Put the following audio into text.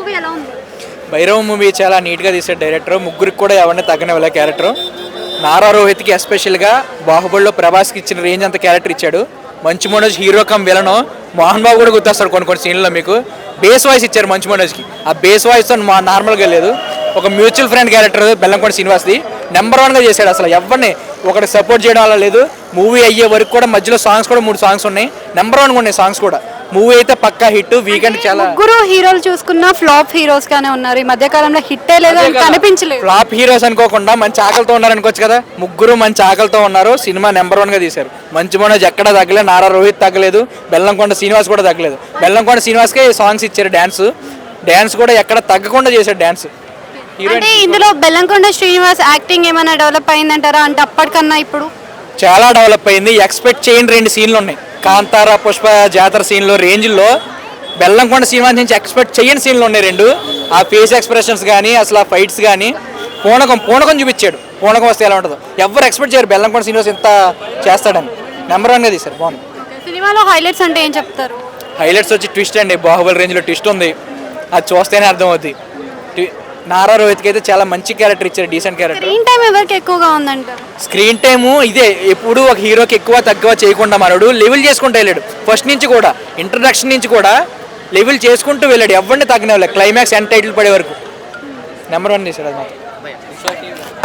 Movie ఎలా ఉంది? Bhairav movie చాలా నీట్గా తీసాడు డైరెక్టర్. ముగ్గురికి కూడా ఎవరిని తగ్గనివ్వలే క్యారెక్టర్. నారా రోహిత్కి ఎస్పెషల్గా బాహుబలిలో ప్రభాస్కి ఇచ్చిన రేంజ్ అంత క్యారెక్టర్ ఇచ్చాడు. Manchu Manoj hero cum villain. Mohan Babu కూడా గుర్తొస్తాడు కొన్ని సీన్లో. మీకు బేస్ వాయిస్ ఇచ్చారు మంచు మనోజ్కి. ఆ బేస్ వాయిస్తో నార్మల్గా లేదు. ఒక మ్యూచువల్ ఫ్రెండ్ క్యారెక్టర్ బెల్లంకొండ శ్రీనివాస్ది నెంబర్ 1గా చేశాడు. అసలు ఎవరిని ఒకటి సపోర్ట్ చేయడం వల్ల లేదు. మూవీ అయ్యే వరకు కూడా మధ్యలో సాంగ్స్ కూడా 3 సాంగ్స్ ఉన్నాయి. నెంబర్ 1గా ఉన్నాయి సాంగ్స్ కూడా. మూవీ అయితే పక్కా హిట్. వీకెండ్ చాలా ముగ్గురు హీరోలు చూసుకున్న ఫ్లాప్ హీరోస్ గానే ఉన్నారు. ఈ మధ్య కాలంలో హిట్టే లేదు, కనిపించలేదు. ఫ్లాప్ హీరోస్ అనుకోకుండా మంచి ఆకలితో ఉన్నారు అనుకోవచ్చు కదా. ముగ్గురు మంచి ఆకలితో ఉన్నారు. సినిమా నెంబర్ 1గా తీశారు. మంచు మనోజ్ ఎక్కడా తగ్గలేదు. నారా రోహిత్ తగ్గలేదు. బెల్లంకొండ శ్రీనివాస్ కూడా తగ్గలేదు. బెల్లంకొండ శ్రీనివాస్కే సాంగ్స్ ఇచ్చారు. డ్యాన్స్ కూడా ఎక్కడ తగ్గకుండా చేశాడు డ్యాన్స్. అంటే ఇందులో బెల్లంకొండ శ్రీనివాస్ యాక్టింగ్ ఏమైనా డెవలప్ అయిందంటారా? అంటే అప్పటికన్నా ఇప్పుడు చాలా డెవలప్ అయింది. ఎక్స్పెక్ట్ చేయని 2 సీన్లు ఉన్నాయి. కాంతార పుష్ప జాతర సీన్లో రేంజ్లో బెల్లంకొండ శ్రీనివాస్ నుంచి ఎక్స్పెక్ట్ చేయని సీన్లు ఉన్నాయి 2. ఆ ఫేస్ ఎక్స్ప్రెషన్స్ కానీ అసలు ఆ ఫైట్స్ కానీ పూనకం చూపించాడు. పూనకం వస్తే ఎలా ఉంటుందో ఎవరు ఎక్స్పెక్ట్ చేయరు బెల్లంకొండ శ్రీనివాస్ ఇంత చేస్తాడని. నెంబర్ 1గా తీశారు. బాగుంది. సినిమాలో హైలైట్స్ అంటే ఏం చెప్తారు? హైలైట్స్ వచ్చి ట్విస్ట్ అండి. బాహుబలి రేంజ్లో ట్విస్ట్ ఉంది. అది చూస్తేనే అర్థమవుతుంది. నారా రోహిత్కి అయితే చాలా మంచి క్యారెక్టర్ ఇచ్చారు. Decent character. స్క్రీన్ టైం ఎవరికి ఎక్కువగా ఉందంటారు? స్క్రీన్ టైము ఇదే. ఎప్పుడు ఒక హీరోకి ఎక్కువ తక్కువ చేయకుండా మనడు లెవెల్ చేసుకుంటూ వెళ్ళాడు. ఫస్ట్ నుంచి కూడా ఇంట్రడక్షన్ నుంచి కూడా లెవెల్ చేసుకుంటూ వెళ్ళాడు. ఎవరిని తగ్గనివ్వలేదు. క్లైమాక్స్ ఎండ్ టైటిల్ పడే వరకు నెంబర్ 1 తీశాడు. అది మాత్రం